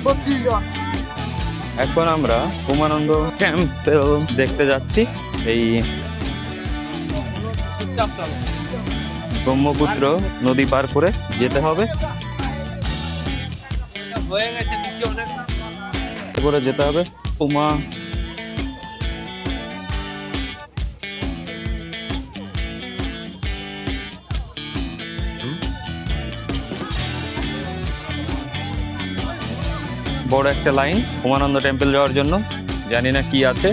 32 জন। এখন আমরা উমানন্দ টেম্পল দেখতে যাচ্ছি। এই ব্রহ্মপুত্র নদী পার করে যেতে হবে, করে যেতে হবে উমা বড় একটা লাইন উমানন্দ টেম্পল যাওয়ার জন্য। জানি না কি আছে,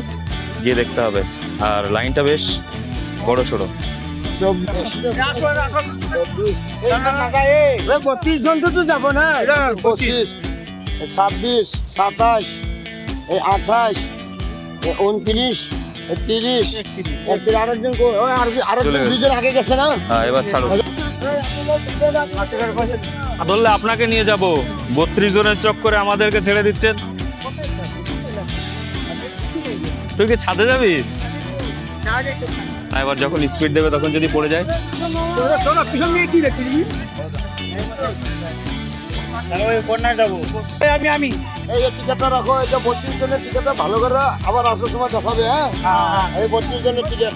গিয়ে দেখতে হবে। আর লাইনটা বেশ বড় সড়ো। 32 জন তো যাব না। 25, 26, 27, 28, 29, 30, আরেকজন আরেকজন দুজন আগে গেছে না। হ্যাঁ, এবার ছাড়ো। ধরলে আপনাকে নিয়ে যাব। 32 জনের চক্করে আমাদেরকে ছেড়ে দিচ্ছেন। তুই কি ছাদে যাবি? এবার যখন স্পিড দেবে তখন যদি পড়ে যায়। আমি এই টিকেটটা রাখো, এটা 32 জনের টিকেটটা ভালো করে আবার আসার সময় দেখাবে। হ্যাঁ, এই 32 জনের টিকেট,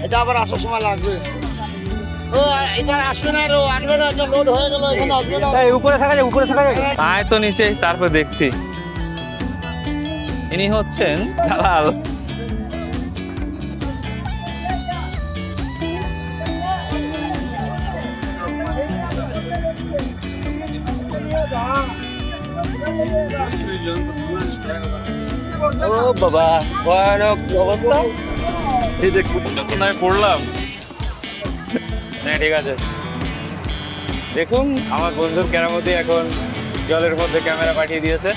এটা আবার আসার সময় লাগবে। ও এটা আসবে না, আসবে না, এটা লোড হয়ে গেল, এখানে আসবে না। উপরে থাকা যায়, উপরে থাকা যায়। আয় তো নিচে, তারপর দেখছি। ইনি হচ্ছেন দালাল। ও বাবা, ভয়ানক অবস্থা। এই যে কোথায় পড়লাম। হ্যাঁ, ঠিক আছে। দেখুন, আমার বন্ধুর কেরামতি এখন জলের মধ্যে ক্যামেরা পাঠিয়ে দিয়েছে।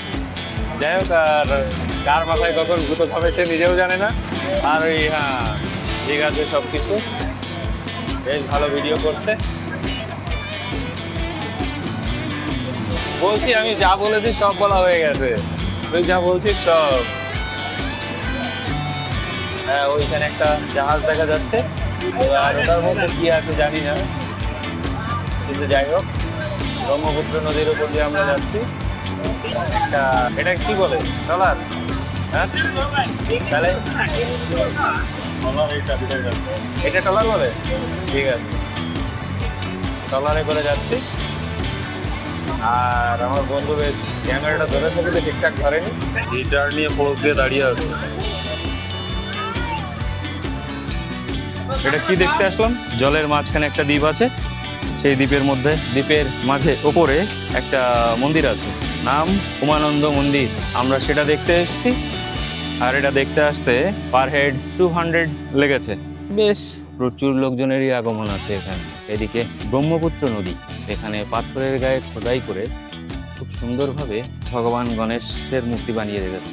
যাই হোক, আর কার মাথায় কখন ভূত হবে সে নিজেও জানে না। আর ওই হ্যাঁ, ঠিক আছে, সব কিছু বেশ ভালো ভিডিও করছে। বলছি, আমি যা বলেছি সব বলা হয়ে গেছে। তুই যা বলছিস সব। হ্যাঁ, ওইখানে একটা জাহাজ দেখা যাচ্ছে, আর ওটার মধ্যে কি আছে জানি না, কিন্তু যাই হোক, ব্রহ্মপুত্র নদীর উপর দিয়ে আমরা যাচ্ছি। একটা, এটা কি বলে, ট্রলার? হ্যাঁ, তাহলে এটা ট্রলার বলে? ঠিক আছে, ট্রলারে করে যাচ্ছি। আর আমার বন্ধু বেশ ক্যামেরাটা ধরে থাকলে ঠিকঠাক ধরেনি, হিটার নিয়ে পোজ দিয়ে দাঁড়িয়ে আছে। এটা কি দেখতে আসলাম? জলের মাঝখানে একটা দ্বীপ আছে, সেই দ্বীপের মাঝে ওপরে একটা মন্দির আছে, নাম উমানন্দ মন্দির। আমরা সেটা দেখতে এসেছি। আর এটা দেখতে আসতে পার হেড 200 লেগেছে। বেশ প্রচুর লোকজনেরই আগমন আছে এখানে। এদিকে ব্রহ্মপুত্র নদী, এখানে পাথরের গায়ে খোদাই করে খুব সুন্দরভাবে ভগবান গণেশের মূর্তি বানিয়ে রেখেছে।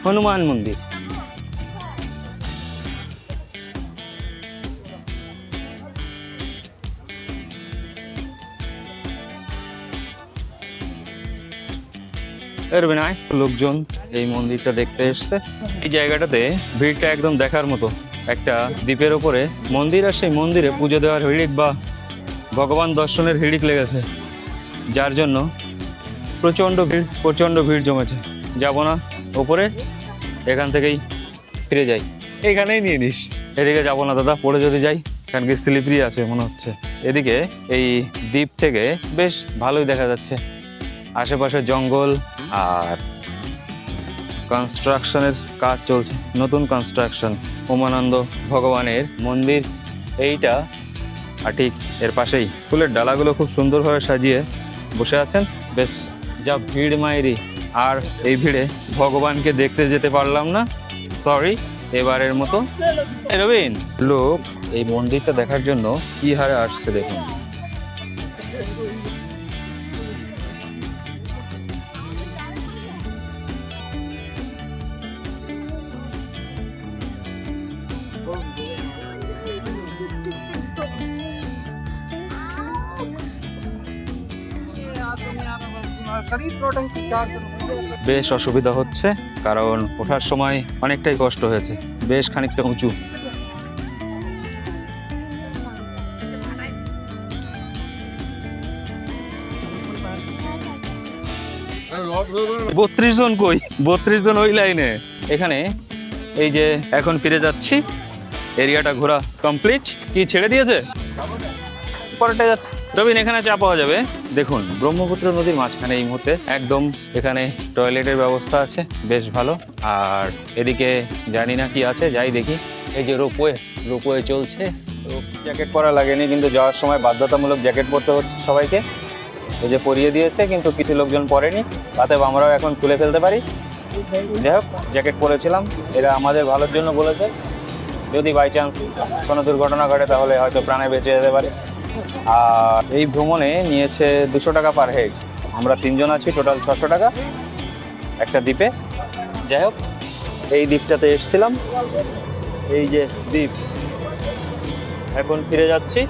হনুমান মন্দির। লোকজন এই মন্দিরটা দেখতে এসছে। এই জায়গাটাতে ভিড়টা একদম দেখার মতো। একটা দ্বীপের ওপরে মন্দির, আর সেই মন্দিরে পুজো দেওয়ার হিড়িক বা ভগবান দর্শনের হিড়িক লেগেছে, যার জন্য প্রচণ্ড ভিড় জমেছে। যাব না ওপরে, এখান থেকেই ফিরে যাই, এখানেই নিয়ে নিস। এদিকে যাব না দাদা, পড়ে যদি যাই, কারণ কি স্লিপারি আছে মনে হচ্ছে। এদিকে এই দ্বীপ থেকে বেশ ভালোই দেখা যাচ্ছে আশেপাশে জঙ্গল, আর কনস্ট্রাকশনের কাজ চলছে, নতুন কনস্ট্রাকশন। উমানন্দ ভগবানের মন্দির এইটা, আর ঠিক এর পাশেই ফুলের ডালাগুলো খুব সুন্দরভাবে সাজিয়ে বসে আছেন। বেশ যা ভিড় মাইরি, আর এই ভিড়ে ভগবানকে দেখতে যেতে পারলাম না, সরি, এবারের মতো। রবিন, লোক এই মন্দিরটা দেখার জন্য কি হারে আসছে দেখুন। বেশ অসুবিধা হচ্ছে, কারণ ওঠার সময় অনেকটাই কষ্ট হয়েছে, বেশ খানিকটা উঁচু। 32 জন কই? 32 জন ওই লাইনে। এখানে এই যে এখন ফিরে যাচ্ছি, এরিয়াটা ঘোরা কমপ্লিট। কি ছেড়ে দিয়েছে? পরেরটা যাচ্ছে। রবিন, এখানে চা পাওয়া যাবে। দেখুন, ব্রহ্মপুত্র নদীর মাঝখানে এই মুহূর্তে একদম এখানে টয়লেটের ব্যবস্থা আছে, বেশ ভালো। আর এদিকে জানি না কি আছে, যাই দেখি। এই যে রোপওয়ে চলছে। জ্যাকেট পরা লাগেনি, কিন্তু যাওয়ার সময় বাধ্যতামূলক জ্যাকেট পরতে হচ্ছে সবাইকে। এই যে পরিয়ে দিয়েছে, কিন্তু কিছু লোকজন পরেনি, অতএব আমরাও এখন খুলে ফেলতে পারি। যাই হোক, জ্যাকেট পরেছিলাম, এরা আমাদের ভালোর জন্য বলেছে। যদি বাই চান্স কোনো দুর্ঘটনা ঘটে তাহলে হয়তো প্রাণে বেঁচে যেতে পারে। আর এই ভ্রমণে নিয়েছে 200 টাকা পার হেড। আমরা 3 জন আছি, টোটাল 600 টাকা একটা দ্বীপে। যাই হোক, এই দ্বীপটাতে এসেছিলাম, এই যে দ্বীপ। এখন ফিরে যাচ্ছি।